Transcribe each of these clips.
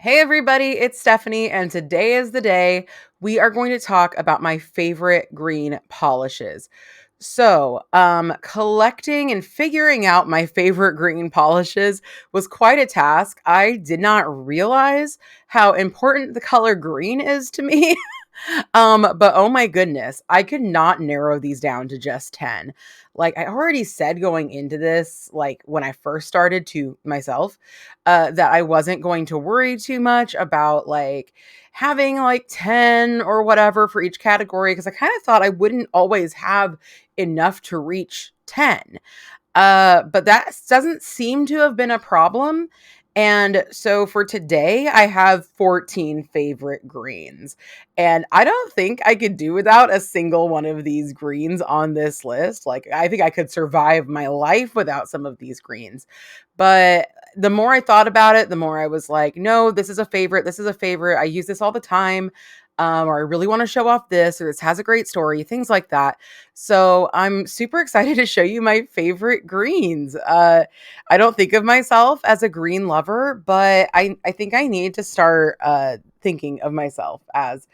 Hey everybody, it's Stephanie, and today is the day we are going to talk about my favorite green polishes. Collecting and figuring out my favorite green polishes was quite a task. I did not realize how important the color green is to me. But oh my goodness, I could not narrow these down to just 10. Like I already said going into this, like when I first started to myself, that I wasn't going to worry too much about like having like 10 or whatever for each category because I kind of thought I wouldn't always have enough to reach 10. But that doesn't seem to have been a problem. And so for today, I have 14 favorite greens. And I don't think I could do without a single one of these greens on this list. Like, I think I could survive my life without some of these greens. But the more I thought about it, the more I was like, no, this is a favorite. This is a favorite. I use this all the time. Or I really want to show off this, or this has a great story, things like that. So I'm super excited to show you my favorite greens. I don't think of myself as a green lover, but I think I need to start thinking of myself as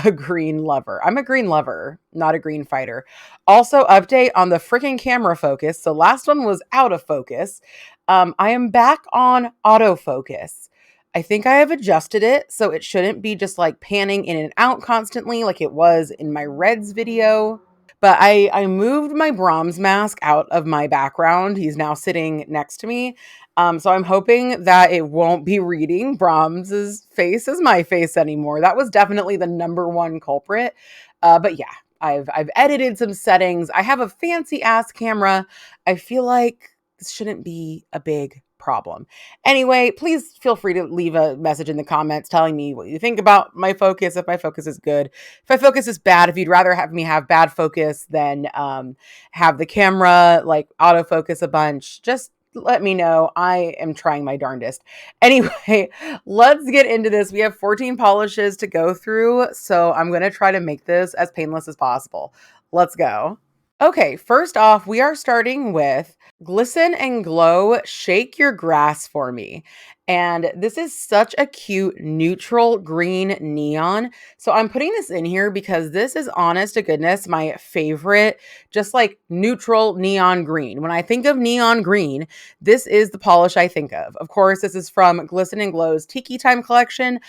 a green lover. I'm a green lover, not a green fighter. Also, update on the freaking camera focus. So last one was out of focus. I am back on autofocus. I think I have adjusted it so it shouldn't be just like panning in and out constantly like it was in my Reds video. But I moved my Brahms mask out of my background. He's now sitting next to me. So I'm hoping that it won't be reading Brahms's face as my face anymore. That was definitely the number one culprit. But yeah, I've edited some settings. I have a fancy ass camera. I feel like this shouldn't be a big problem. Anyway, please feel free to leave a message in the comments telling me what you think about my focus, if my focus is good, if my focus is bad, if you'd rather have me have bad focus than have the camera like autofocus a bunch, just let me know. I am trying my darndest. Anyway, let's get into this. We have 14 polishes to go through, so I'm going to try to make this as painless as possible. Let's go. Okay, first off, we are starting with Glisten and Glow Shake Your Grass for Me. And this is such a cute neutral green neon. So I'm putting this in here because this is honest to goodness my favorite, just like neutral neon green. When I think of neon green, this is the polish I think of. Of course, this is from Glisten and Glow's Tiki Time collection.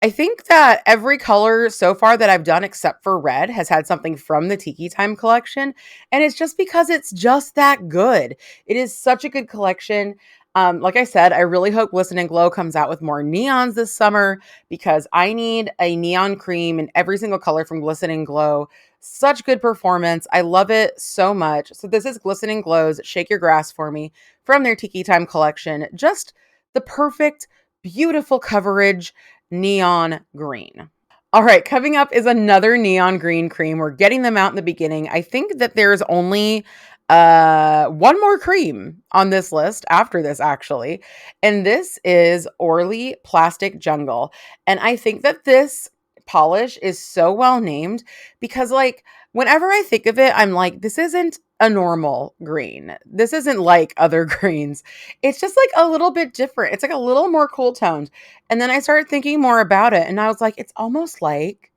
I think that every color so far that I've done except for red has had something from the Tiki Time collection, and it's just because it's just that good. It is such a good collection. Like I said, I really hope Glisten and Glow comes out with more neons this summer because I need a neon cream in every single color from Glisten and Glow. Such good performance. I love it so much. So this is Glisten and Glow's Shake Your Grass for Me from their Tiki Time collection. Just the perfect, beautiful coverage neon green. All right, coming up is another neon green cream. We're getting them out in the beginning. I think that there's only one more cream on this list after this actually. And this is Orly Plastic Jungle. And I think that this polish is so well named because like whenever I think of it, I'm like, this isn't a normal green. This isn't like other greens. It's just like a little bit different. It's like a little more cool toned. And then I started thinking more about it and I was like, it's almost like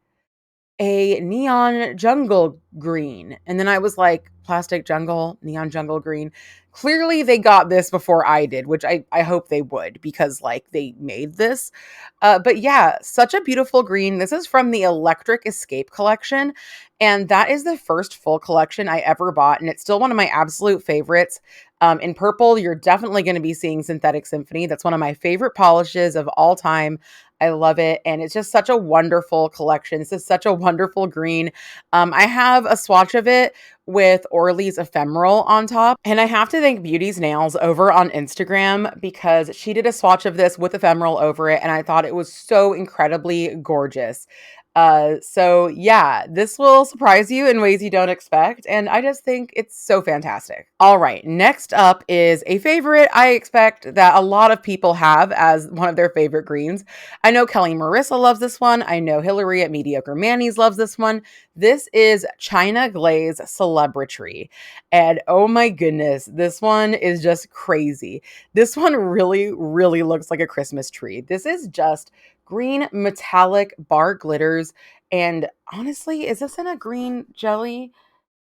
a neon jungle green. And then I was like, plastic jungle, neon jungle green. Clearly they got this before I did, which I hope they would because like they made this. But yeah, such a beautiful green. This is from the Electric Escape collection. And that is the first full collection I ever bought. And it's still one of my absolute favorites. In purple, you're definitely going to be seeing Synthetic Symphony. That's one of my favorite polishes of all time. I love it. And it's just such a wonderful collection. This is such a wonderful green. I have a swatch of it with Orly's Ephemeral on top. And I have to thank Beauty's Nails over on Instagram because she did a swatch of this with Ephemeral over it. And I thought it was so incredibly gorgeous. So yeah, this will surprise you in ways you don't expect, and I just think it's so fantastic. All right, next up is a favorite I expect that a lot of people have as one of their favorite greens. I know Kelly Marissa loves this one. I know Hillary at Mediocre Manny's loves this one. This is China Glaze Celebrityy. And oh my goodness, this one is just crazy. This one really, really looks like a Christmas tree. This is just green metallic bar glitters. And honestly, is this in a green jelly?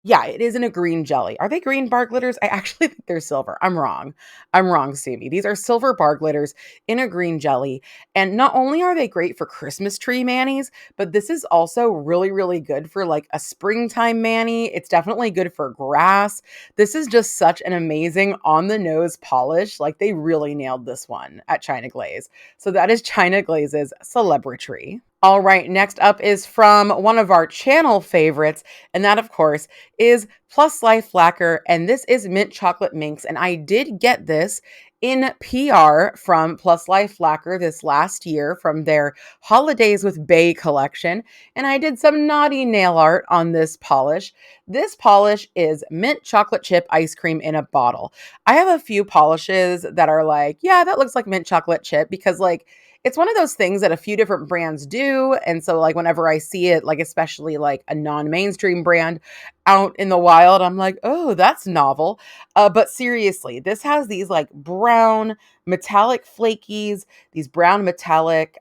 Yeah, it is in a green jelly. Are they green bar glitters? I actually think they're silver. I'm wrong. I'm wrong, Sammy. These are silver bar glitters in a green jelly. And not only are they great for Christmas tree manis, but this is also really, really good for like a springtime mani. It's definitely good for grass. This is just such an amazing on the nose polish. Like they really nailed this one at China Glaze. So that is China Glaze's Celebrityy. All right, next up is from one of our channel favorites, and that, of course, is Plus Life Lacquer, and this is Mint Chocolate Minx, and I did get this in PR from Plus Life Lacquer this last year from their Holidays with Bay collection, and I did some naughty nail art on this polish. This polish is mint chocolate chip ice cream in a bottle. I have a few polishes that are like, yeah, that looks like mint chocolate chip because like it's one of those things that a few different brands do. And so, like, whenever I see it, like, especially like a non mainstream brand out in the wild, I'm like, oh, that's novel. But seriously, this has these like brown metallic flakies, these brown metallic,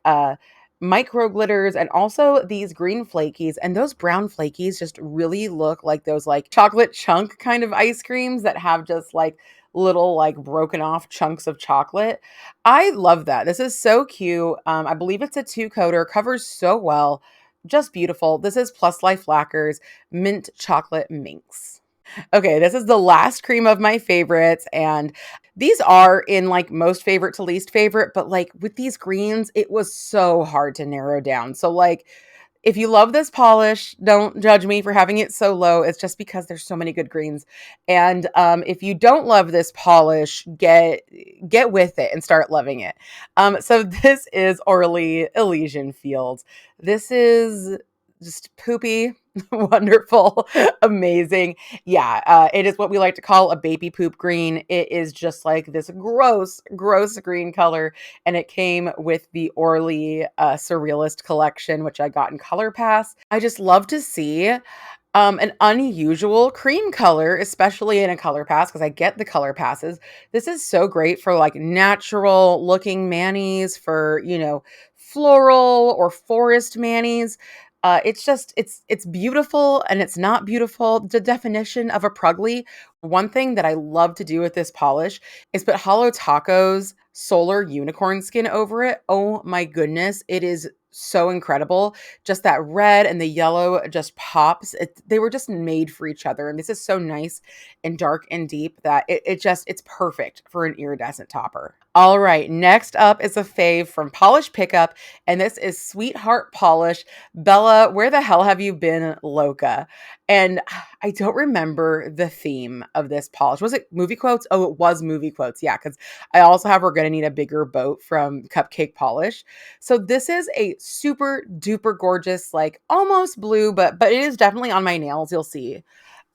micro glitters and also these green flakies, and those brown flakies just really look like those like chocolate chunk kind of ice creams that have just like little like broken off chunks of chocolate. I love that. This is so cute. I believe it's a two coater, covers so well, just beautiful. This is Plus Life Lacquer's Mint Chocolate Minx. Okay, this is the last cream of my favorites, and these are in like most favorite to least favorite, but like with these greens, it was so hard to narrow down. So like if you love this polish, don't judge me for having it so low. It's just because there's so many good greens. And if you don't love this polish, get with it and start loving it. So this is Orly Elysian Fields. This is just poopy, wonderful, amazing. Yeah, it is what we like to call a baby poop green. It is just like this gross, gross green color, and it came with the Orly Surrealist collection, which I got in Color Pass. I just love to see an unusual cream color, especially in a Color Pass, because I get the Color Passes. This is so great for like natural looking manis, for, floral or forest manis. It's just it's beautiful and it's not beautiful. The definition of a prugly. One thing that I love to do with this polish is put Hollow Taco's solar unicorn skin over it. Oh my goodness, it is so incredible. Just that red and the yellow just pops. They were just made for each other, and this is so nice and dark and deep that it's perfect for an iridescent topper. All right, next up is a fave from Polish Pickup, and this is Sweetheart Polish. Bella, where the hell have you been, Loca? And I don't remember the theme of this polish. Was it movie quotes? Oh, it was movie quotes. Yeah, because I also have We're Gonna Need a Bigger Boat from Cupcake Polish. So this is a super duper gorgeous, like almost blue, but it is definitely on my nails. You'll see.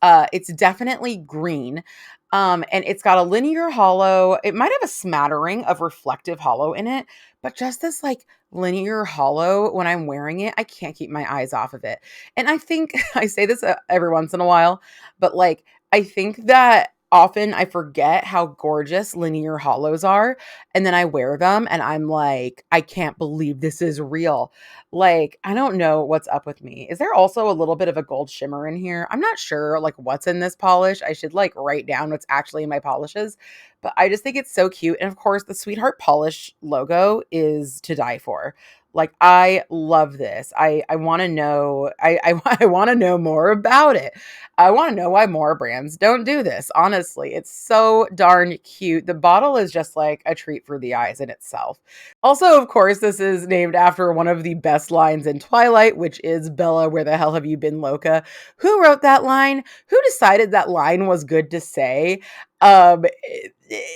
It's definitely green. And it's got a linear hollow. It might have a smattering of reflective hollow in it, but just this like linear hollow when I'm wearing it, I can't keep my eyes off of it. And I think I say this every once in a while, but like I think that often I forget how gorgeous linear hollows are. And then I wear them and I'm like, I can't believe this is real. Like, I don't know what's up with me. Is there also a little bit of a gold shimmer in here? I'm not sure like what's in this polish. I should like write down what's actually in my polishes, but I just think it's so cute. And of course, the Sweetheart Polish logo is to die for. Like I love this. I want to know. I want to know more about it. I want to know why more brands don't do this. Honestly, it's so darn cute. The bottle is just like a treat for the eyes in itself. Also, of course, this is named after one of the best lines in Twilight, which is Bella, where the hell have you been, Loca? Who wrote that line? Who decided that line was good to say?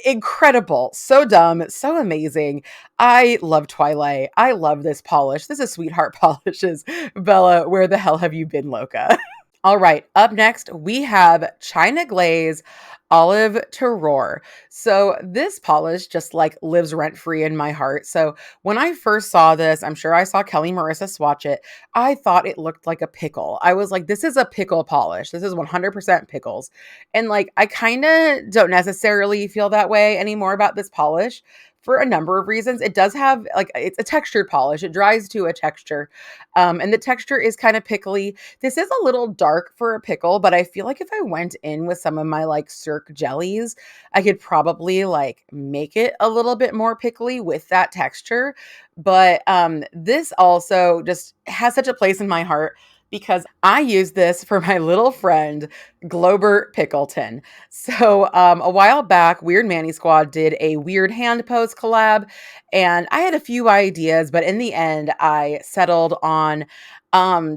incredible. So dumb, so amazing. I love Twilight. I love this polish. This is Sweetheart Polishes. Bella, where the hell have you been, Loca? All right, up next, we have China Glaze Olive Terror. So this polish just like lives rent free in my heart. So when I first saw this, I'm sure I saw Kelly Marissa swatch it. I thought it looked like a pickle. I was like, this is a pickle polish. This is 100% pickles. And like, I kind of don't necessarily feel that way anymore about this polish for a number of reasons. It does have like, it's a textured polish. It dries to a texture. And the texture is kind of pickly. This is a little dark for a pickle, but I feel like if I went in with some of my like Cirque jellies, I could probably like make it a little bit more pickly with that texture. But this also just has such a place in my heart because I use this for my little friend Globert Pickleton. So a while back, Weird Manny Squad did a weird hand pose collab, and I had a few ideas, but in the end, I settled on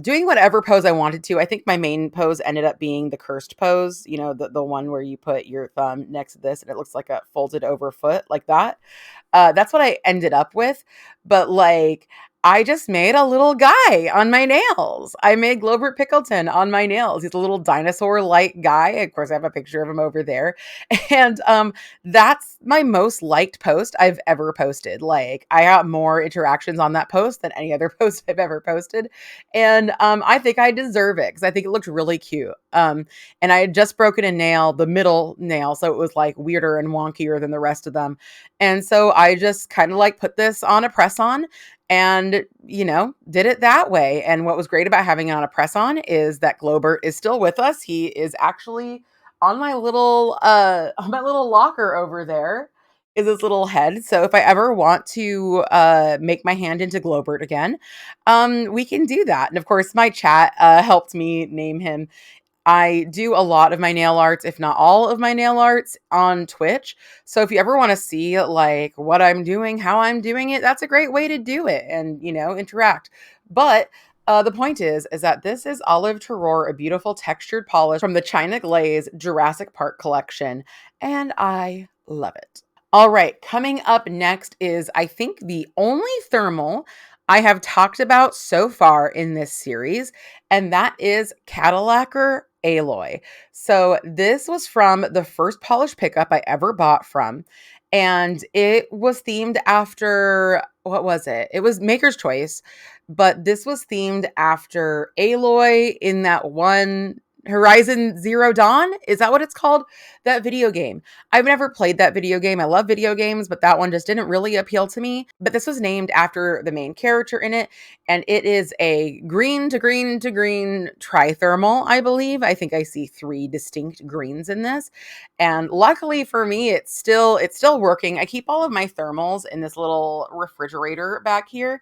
doing whatever pose I wanted to. I think my main pose ended up being the cursed pose, you know, the one where you put your thumb next to this and it looks like a folded over foot like that. That's what I ended up with. But like, I just made a little guy on my nails. I made Globert Pickleton on my nails. He's a little dinosaur-like guy. Of course, I have a picture of him over there. And that's my most liked post I've ever posted. Like, I got more interactions on that post than any other post I've ever posted. And I think I deserve it because I think it looked really cute. And I had just broken a nail, the middle nail, so it was like weirder and wonkier than the rest of them. And so I just kind of like put this on a press on and, you know, did it that way. And what was great about having it on a press on is that Globert is still with us. He is actually on my little locker over there is his little head. So if I ever want to make my hand into Globert again, we can do that. And of course, my chat helped me name him. I do a lot of my nail arts, if not all of my nail arts, on Twitch. So if you ever want to see like what I'm doing, how I'm doing it, that's a great way to do it and, you know, interact. But the point is that this is Olive Terror, a beautiful textured polish from the China Glaze Jurassic Park collection, and I love it. All right, coming up next is, I think, the only thermal I have talked about so far in this series, and that is Cadillac Aloy. So this was from the first polish pickup I ever bought from, and it was themed after, what was it? It was Maker's Choice, but this was themed after Aloy in that one Horizon Zero Dawn. Is that what it's called? That video game. I've never played that video game. I love video games, but that one just didn't really appeal to me. But this was named after the main character in it, and it is a green to green to green trithermal, I believe. I think I see 3 distinct greens in this. And luckily for me, it's still working. I keep all of my thermals in this little refrigerator back here.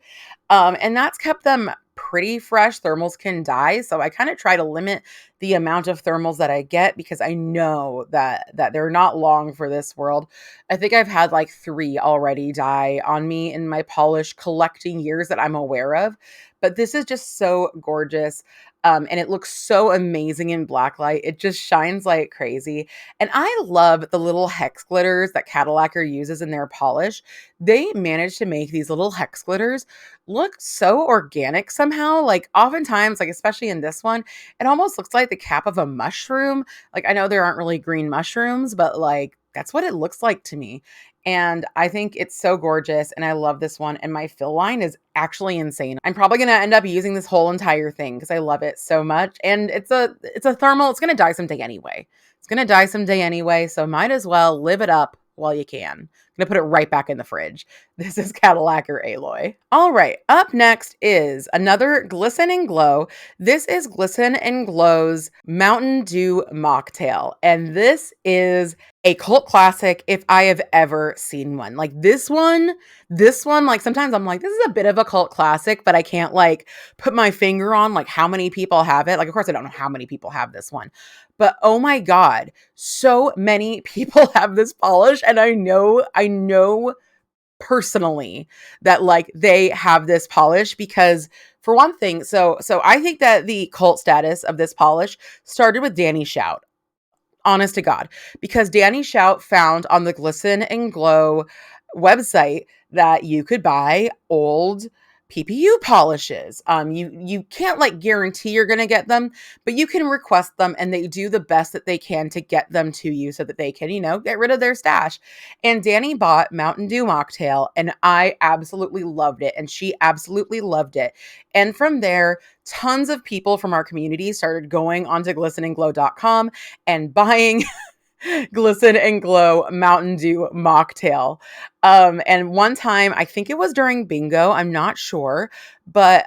And that's kept them pretty fresh. Thermals can die, so I kind of try to limit the amount of thermals that I get because I know that they're not long for this world. I think I've had like 3 already die on me in my polish collecting years that I'm aware of. But this is just so gorgeous. And it looks so amazing in blacklight. It just shines like crazy. And I love the little hex glitters that Cadillac uses in their polish. They managed to make these little hex glitters look so organic somehow. Like oftentimes, like especially in this one, it almost looks like the cap of a mushroom. Like I know there aren't really green mushrooms, but like that's what it looks like to me. And I think it's so gorgeous and I love this one. And my fill line is actually insane. I'm probably gonna end up using this whole entire thing because I love it so much. And it's a thermal, it's gonna die someday anyway. It's gonna die someday anyway. So might as well live it up while you can. I'm gonna put it right back in the fridge. This is Cadillac Aloy. All right, up next is another Glisten and Glow. This is Glisten and Glow's Mountain Dew Mocktail. And this is a cult classic if I have ever seen one. Like this one, like sometimes I'm like, this is a bit of a cult classic, but I can't like put my finger on like how many people have it. Like, of course, I don't know how many people have this one, but oh my God, so many people have this polish. And I know personally that like they have this polish because for one thing, so I think that the cult status of this polish started with Danny Shout. honest to God, because Danny Shout found on the Glisten and Glow website that you could buy old PPU polishes. You can't like guarantee you're gonna get them, but you can request them, and they do the best that they can to get them to you so that they can, get rid of their stash. And Danny bought Mountain Dew Mocktail, and I absolutely loved it, and she absolutely loved it. And from there, tons of people from our community started going onto glistenandglow.com and buying Glisten and Glow Mountain Dew Mocktail. And one time, I think it was during bingo, I'm not sure, but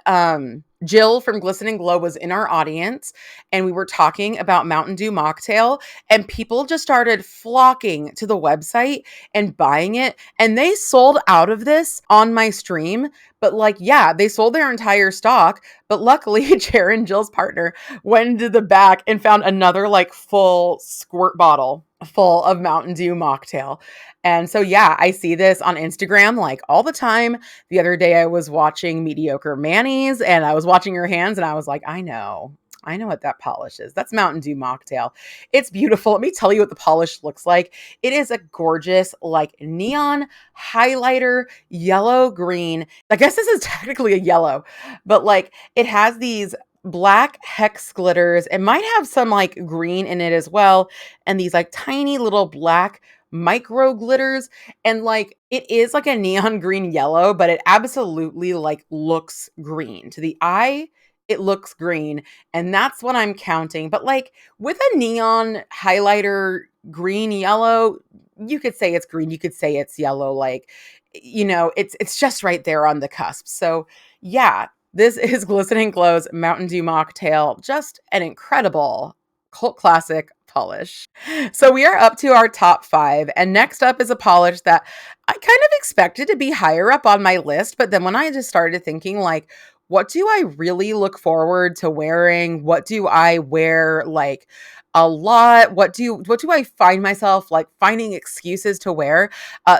Jill from Glisten and Glow was in our audience, and we were talking about Mountain Dew Mocktail, and people just started flocking to the website and buying it, and they sold out of this on my stream. But like, yeah, they sold their entire stock, but luckily Jaron, Jill's partner, went into the back and found another like full squirt bottle full of Mountain Dew Mocktail. And so, yeah, I see this on Instagram like all the time. The other day I was watching Mediocre Manny's, and I was watching her hands, and I was like, I know what that polish is. That's Mountain Dew Mocktail. It's beautiful. Let me tell you what the polish looks like. It is a gorgeous, like neon highlighter, yellow green. I guess this is technically a yellow, but like it has these black hex glitters. It might have some like green in it as well. And these like tiny little black micro glitters. And like it is like a neon green yellow, but it absolutely like looks green to the eye. It looks green, and that's what I'm counting. But like with a neon highlighter green yellow, you could say it's green, you could say it's yellow, like it's just right there on the cusp. So yeah, this is Glisten and Glow's Mountain Dew Mocktail, just an incredible cult classic polish. So we are up to our top 5, and next up is a polish that I kind of expected to be higher up on my list, but then when I just started thinking like, what do I really look forward to wearing? What do I wear like a lot? What do I find myself like finding excuses to wear?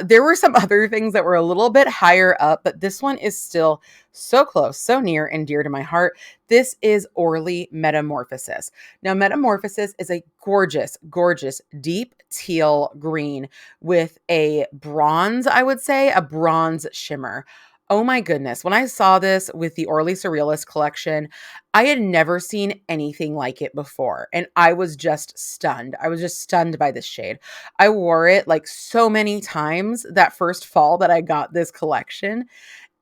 There were some other things that were a little bit higher up, but this one is still so close, so near and dear to my heart. This is Orly Metamorphosis. Now, Metamorphosis is a gorgeous, gorgeous deep teal green with a bronze, I would say, a bronze shimmer. Oh my goodness. When I saw this with the Orly Surrealist collection, I had never seen anything like it before. And I was just stunned. I was just stunned by this shade. I wore it like so many times that first fall that I got this collection.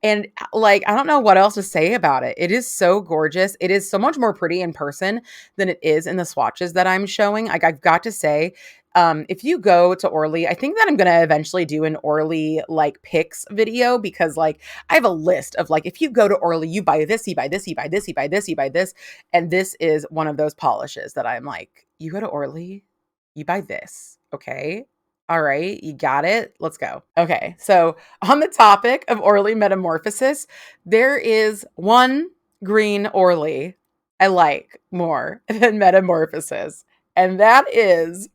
And like, I don't know what else to say about it. It is so gorgeous. It is so much more pretty in person than it is in the swatches that I'm showing. Like, I've got to say, if you go to Orly, I think that I'm going to eventually do an Orly like picks video, because like I have a list of like, if you go to Orly, you buy this, you buy this, you buy this, you buy this, you buy this. And this is one of those polishes that I'm like, you go to Orly, you buy this. Okay. All right, you got it. Let's go. Okay, so on the topic of Orly Metamorphosis, there is one green Orly I like more than Metamorphosis, and that is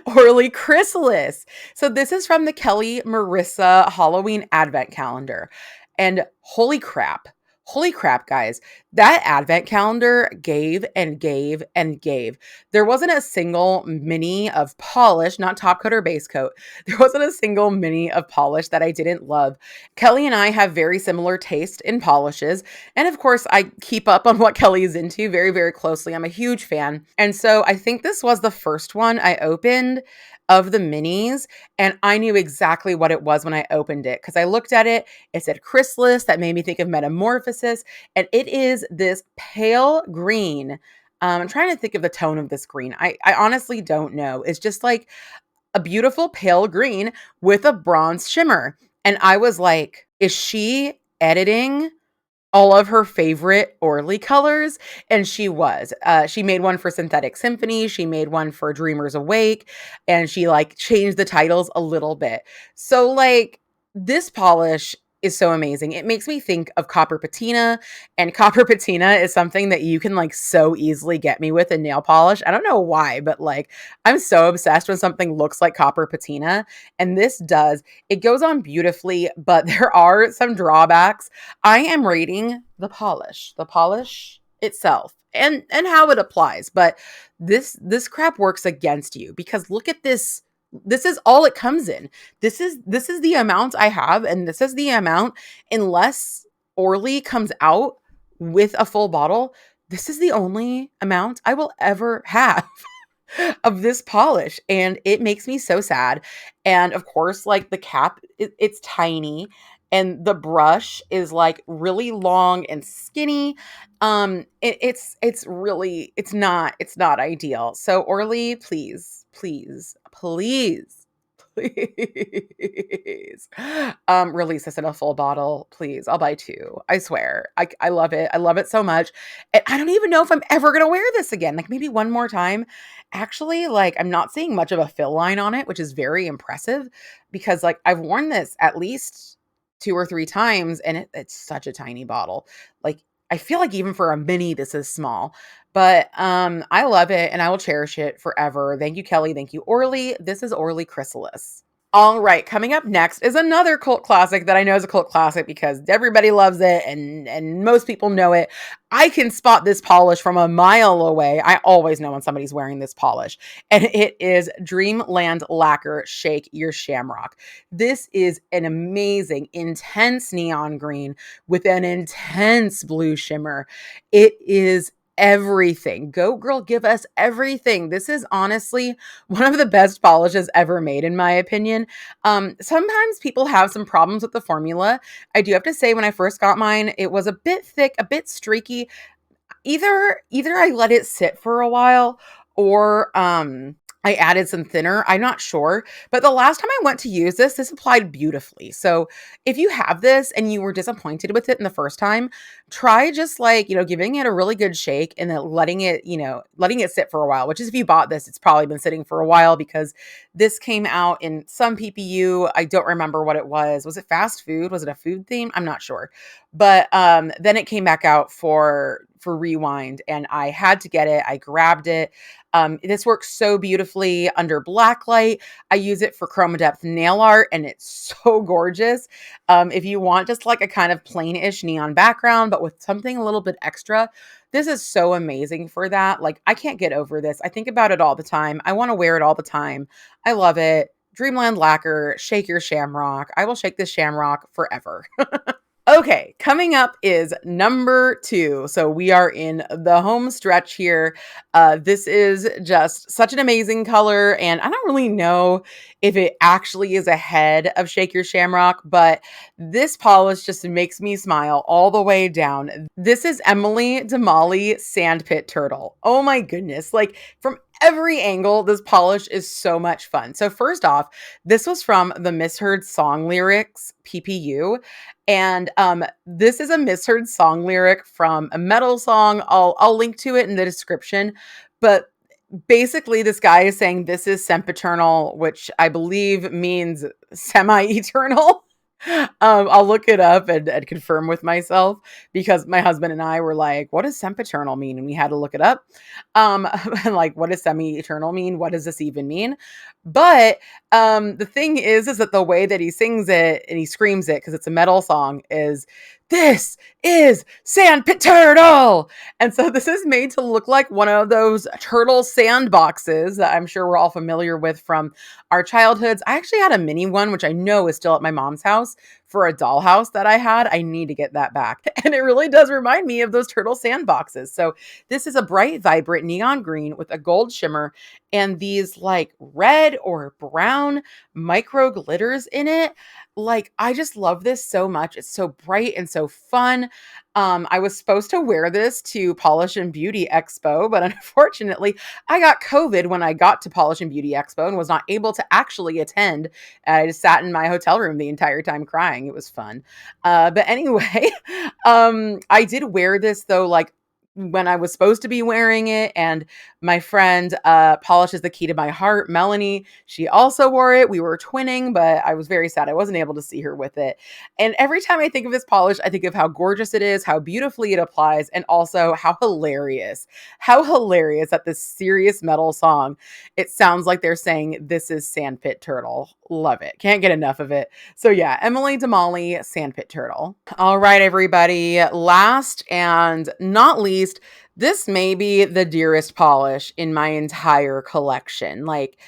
Orly Chrysalis. So this is from the Kelly Marissa Halloween Advent Calendar. And holy crap, guys, that Advent calendar gave and gave and gave. There wasn't a single mini of polish, not top coat or base coat. There wasn't a single mini of polish that I didn't love. Kelly and I have very similar taste in polishes. And of course, I keep up on what Kelly is into very, very closely. I'm a huge fan. And so I think this was the first one I opened of the minis, and I knew exactly what it was when I opened it, because I looked at it, it said Chrysalis, that made me think of Metamorphosis, and it is this pale green. I'm trying to think of the tone of this green. I honestly don't know. It's just like a beautiful pale green with a bronze shimmer. And I was like, is she editing all of her favorite Orly colors? And she was. She made one for Synthetic Symphony. She made one for Dreamers Awake. And she like changed the titles a little bit. So like this polish is so amazing. It makes me think of copper patina, and copper patina is something that you can like so easily get me with in nail polish. I don't know why, but like I'm so obsessed when something looks like copper patina, and this does. It goes on beautifully, but there are some drawbacks. I am rating the polish. The polish itself and how it applies. But this crap works against you because look at this. This is all it comes in. This is the amount I have, and this is the amount unless Orly comes out with a full bottle. This is the only amount I will ever have of this polish, and it makes me so sad. And of course, like the cap, it's tiny, and the brush is like really long and skinny. It's really it's not ideal. So Orly, please, please, please, please, release this in a full bottle, please. I'll buy two. I swear. I love it. I love it so much. And I don't even know if I'm ever gonna wear this again. Like maybe one more time. Actually, like I'm not seeing much of a fill line on it, which is very impressive because like I've worn this at least two or three times, and it's such a tiny bottle. Like I feel like even for a mini, this is small. But I love it and I will cherish it forever. Thank you, Kelly. Thank you, Orly. This is Orly Chrysalis. All right, coming up next is another cult classic that I know is a cult classic because everybody loves it and most people know it. I can spot this polish from a mile away. I always know when somebody's wearing this polish, and it is Dreamland Lacquer Shake Your Shamrock. This is an amazing, intense neon green with an intense blue shimmer. It is everything. Go girl, give us everything. This is honestly one of the best polishes ever made, in my opinion. Sometimes people have some problems with the formula. I do have to say, when I first got mine, it was a bit thick, a bit streaky. Either I let it sit for a while or I added some thinner. I'm not sure. But the last time I went to use this applied beautifully. So if you have this and you were disappointed with it in the first time, try just like, giving it a really good shake and then letting it sit for a while, which is if you bought this, it's probably been sitting for a while because this came out in some PPU. I don't remember what it was. Was it fast food? Was it a food theme? I'm not sure. But then it came back out for Rewind and I had to get it. I grabbed it. This works so beautifully under black light. I use it for chroma depth nail art and it's so gorgeous. If you want just like a kind of plain-ish neon background, but with something a little bit extra, this is so amazing for that. Like I can't get over this. I think about it all the time. I want to wear it all the time. I love it. Dreamland Lacquer, shake your shamrock. I will shake this shamrock forever. Okay, coming up is number 2. So we are in the home stretch here. This is just such an amazing color, and I don't really know if it actually is ahead of Shake Your Shamrock, but this polish just makes me smile all the way down. This is Emily Damali Sandpit Turtle. Oh my goodness, like from every angle, this polish is so much fun. So first off, this was from the Misheard Song Lyrics PPU. And this is a misheard song lyric from a metal song. I'll link to it in the description. But basically, this guy is saying this is sempiternal, which I believe means semi-eternal. I'll look it up and confirm with myself because my husband and I were like, what does sempiternal mean? And we had to look it up. And like, what does semi-eternal mean? What does this even mean? But the thing is that the way that he sings it and he screams it, because it's a metal song, is this is Sandpit Turtle. And so this is made to look like one of those turtle sandboxes that I'm sure we're all familiar with from our childhoods. I actually had a mini one, which I know is still at my mom's house for a dollhouse that I had. I need to get that back. And it really does remind me of those turtle sandboxes. So this is a bright, vibrant neon green with a gold shimmer and these like red or brown micro glitters in it. Like, I just love this so much. It's so bright and so fun. I was supposed to wear this to Polish and Beauty Expo, but unfortunately, I got COVID when I got to Polish and Beauty Expo and was not able to actually attend. I just sat in my hotel room the entire time crying. It was fun. But anyway, I did wear this though, like when I was supposed to be wearing it, and my friend Polish is the Key to My Heart, Melanie, she also wore it. We were twinning, but I was very sad I wasn't able to see her with it. And every time I think of this polish, I think of how gorgeous it is, how beautifully it applies, and also how hilarious that this serious metal song, it sounds like they're saying this is Sandpit Turtle. Love it. Can't get enough of it. So yeah, Emily Damali, Sandpit Turtle. All right, everybody. Last and not least, least, this may be the dearest polish in my entire collection. Like,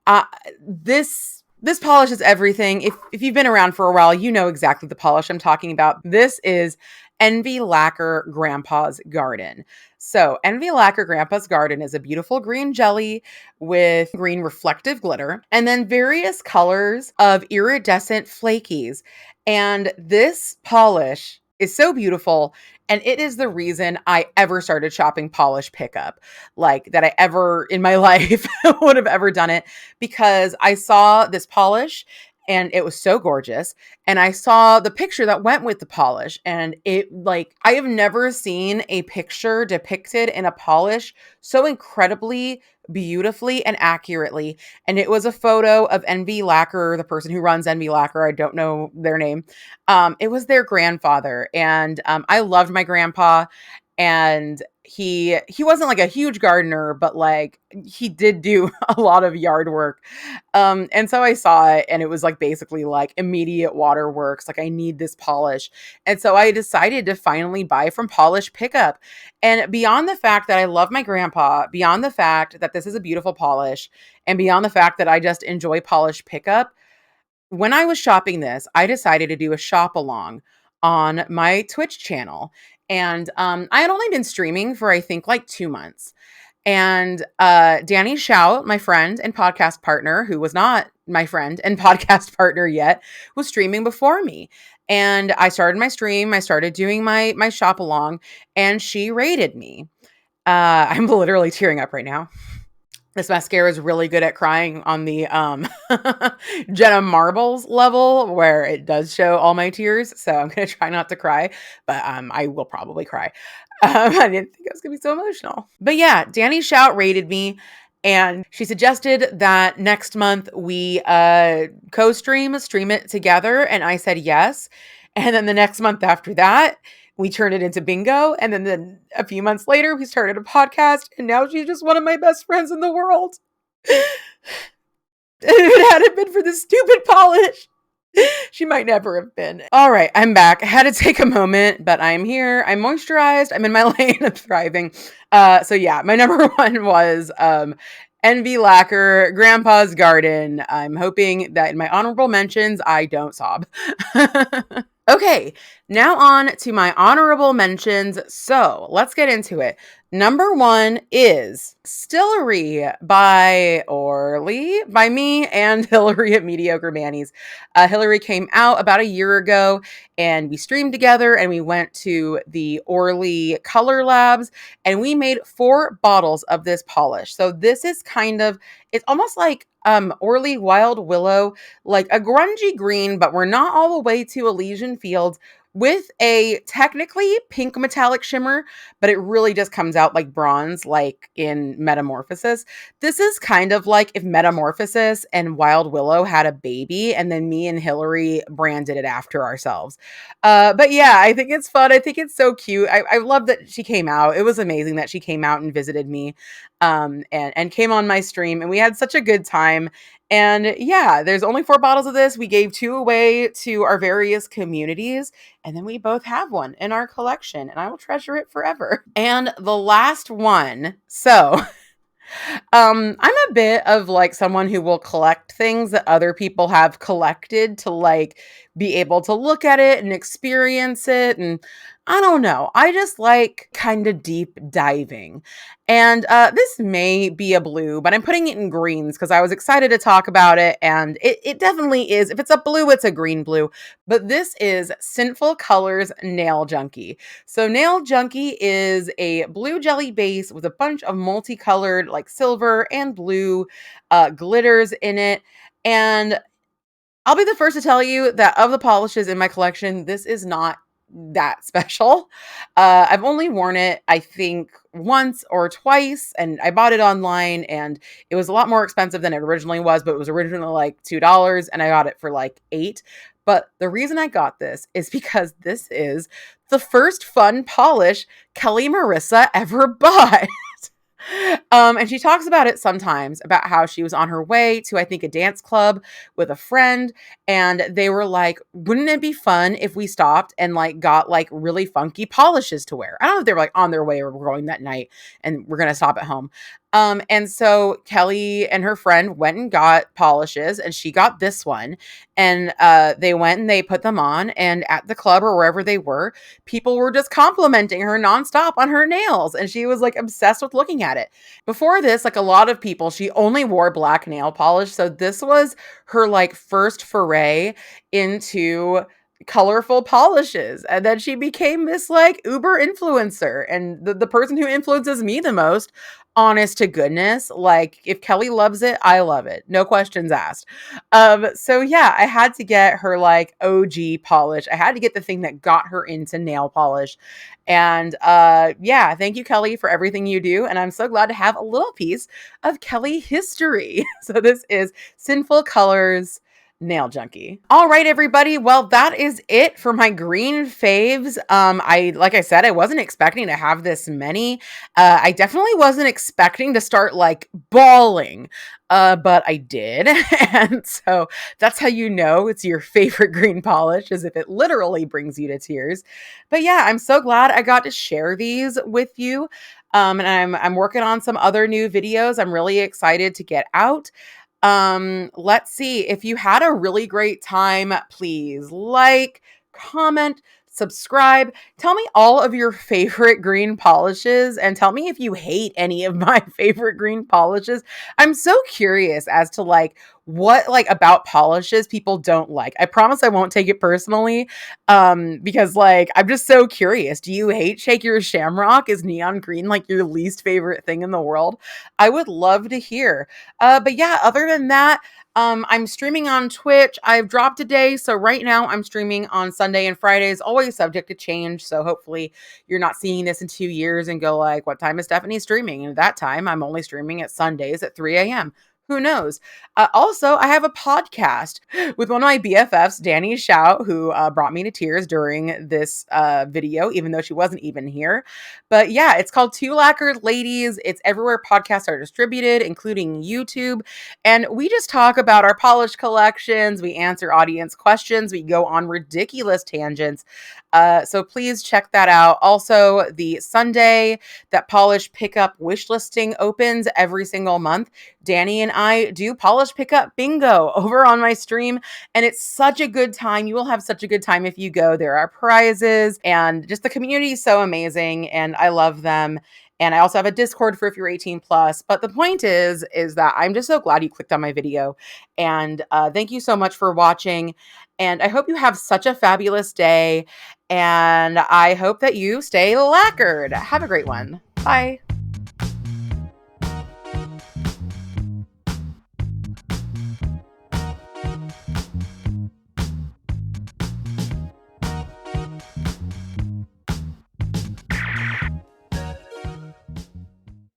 uh, this polish is everything. If you've been around for a while, you know exactly the polish I'm talking about. This is Envy Lacquer Grandpa's Garden. So Envy Lacquer Grandpa's Garden is a beautiful green jelly with green reflective glitter and then various colors of iridescent flakies. And this polish is so beautiful. And it is the reason I ever started shopping polish pickup, like that I ever in my life would have ever done it, because I saw this polish and it was so gorgeous. And I saw the picture that went with the polish, and it, like, I have never seen a picture depicted in a polish so incredibly beautifully and accurately. And it was a photo of Envy Lacquer, the person who runs Envy Lacquer. I don't know their name. It was their grandfather. And I loved my grandpa. And he wasn't like a huge gardener, but like he did do a lot of yard work. And so I saw it, and it was like basically like immediate waterworks. Like, I need this polish. And so I decided to finally buy from Polish Pickup. And beyond the fact that I love my grandpa, beyond the fact that this is a beautiful polish, and beyond the fact that I just enjoy Polish Pickup, when I was shopping this, I decided to do a shop along on my Twitch channel. And I had only been streaming for, I think, like 2 months. And Danny Shout, my friend and podcast partner, who was not my friend and podcast partner yet, was streaming before me. And I started my stream. I started doing my shop along, and she rated me. I'm literally tearing up right now. This mascara is really good at crying on the Jenna Marbles level, where it does show all my tears. So I'm going to try not to cry, but I will probably cry. I didn't think I was going to be so emotional. But yeah, Danny Shout rated me, and she suggested that next month we stream it together. And I said yes. And then the next month after that, we turned it into bingo. And then a few months later, we started a podcast. And now she's just one of my best friends in the world. If it hadn't been for this stupid polish, she might never have been. All right, I'm back. I had to take a moment, but I'm here. I'm moisturized. I'm in my lane. I'm thriving. So yeah, my number one was Envy Lacquer, Grandpa's Garden. I'm hoping that in my honorable mentions, I don't sob. Okay, now on to my honorable mentions. So let's get into it. Number one is Stillery by Orly, by me and Hillary at Mediocre Manny's. Hillary came out about a year ago, and we streamed together, and we went to the Orly Color Labs, and we made 4 bottles of this polish. So this is it's almost like Orly Wild Willow, like a grungy green, but we're not all the way to Elysian Fields, with a technically pink metallic shimmer, but it really just comes out like bronze, like in Metamorphosis. This is kind of like if Metamorphosis and Wild Willow had a baby, and then me and Hillary branded it after ourselves. But yeah, I think it's fun. I think it's so cute. I love that she came out. It was amazing that she came out and visited me, and came on my stream, and we had such a good time. And yeah, there's only 4 bottles of this. We gave 2 away to our various communities, and then we both have one in our collection, and I will treasure it forever. And the last one, so I'm a bit of like someone who will collect things that other people have collected to like be able to look at it and experience it. And I don't know. I just like kind of deep diving. And this may be a blue, but I'm putting it in greens because I was excited to talk about it. And it definitely is. If it's a blue, it's a green blue. But this is Sinful Colors Nail Junkie. So Nail Junkie is a blue jelly base with a bunch of multicolored like silver and blue glitters in it. And I'll be the first to tell you that of the polishes in my collection, this is not that special. I've only worn it, I think, once or twice, and I bought it online, and it was a lot more expensive than it originally was, but it was originally like $2, and I got it for like $8. But the reason I got this is because this is the first fun polish Kelly Marissa ever bought. And she talks about it sometimes about how she was on her way to, I think, a dance club with a friend. And they were like, wouldn't it be fun if we stopped and like got like really funky polishes to wear? I don't know if they were like on their way or we're going that night and we're going to stop at home. And so Kelly and her friend went and got polishes and she got this one. And they went and they put them on. And at the club or wherever they were, people were just complimenting her nonstop on her nails. And she was like obsessed with looking at it. Before this, like a lot of people, she only wore black nail polish. So this was her like first foray into colorful polishes. And then she became this like uber influencer and the person who influences me the most, honest to goodness. Like if Kelly loves it, I love it. No questions asked. So yeah, I had to get her like OG polish. I had to get the thing that got her into nail polish. And yeah, thank you, Kelly, for everything you do. And I'm so glad to have a little piece of Kelly history. So this is Sinful Colors Nail Junkie. All right, everybody. Well, that is it for my green faves. Like I said, I wasn't expecting to have this many. I definitely wasn't expecting to start like bawling. But I did. And so that's how you know it's your favorite green polish, is if it literally brings you to tears. But yeah, I'm so glad I got to share these with you. And I'm working on some other new videos. I'm really excited to get out. Let's see. If you had a really great time, please like, comment, subscribe. Tell me all of your favorite green polishes and tell me if you hate any of my favorite green polishes. I'm so curious as to like what like about polishes people don't like. I promise I won't take it personally. Because like I'm just so curious. Do you hate Shake Your Shamrock? Is neon green like your least favorite thing in the world? I would love to hear. But yeah, other than that, I'm streaming on Twitch. I've dropped a day, so right now I'm streaming on Sunday and Fridays, always subject to change. So hopefully you're not seeing this in 2 years and go like, what time is Stephanie streaming? And at that time, I'm only streaming at Sundays at 3 a.m. Who knows? Also, I have a podcast with one of my BFFs, Danny Shout, who brought me to tears during this video, even though she wasn't even here. But yeah, it's called Two Lacquered Ladies. It's everywhere podcasts are distributed, including YouTube. And we just talk about our polish collections. We answer audience questions. We go on ridiculous tangents. So please check that out. Also, the Sunday that polish pickup wish listing opens every single month. Danny and I do polish pickup bingo over on my stream, and it's such a good time. You will have such a good time if you go. There are prizes, and just the community is so amazing, and I love them. And I also have a Discord for if you're 18 plus. But the point is that I'm just so glad you clicked on my video. And thank you so much for watching. And I hope you have such a fabulous day. And I hope that you stay lacquered. Have a great one. Bye.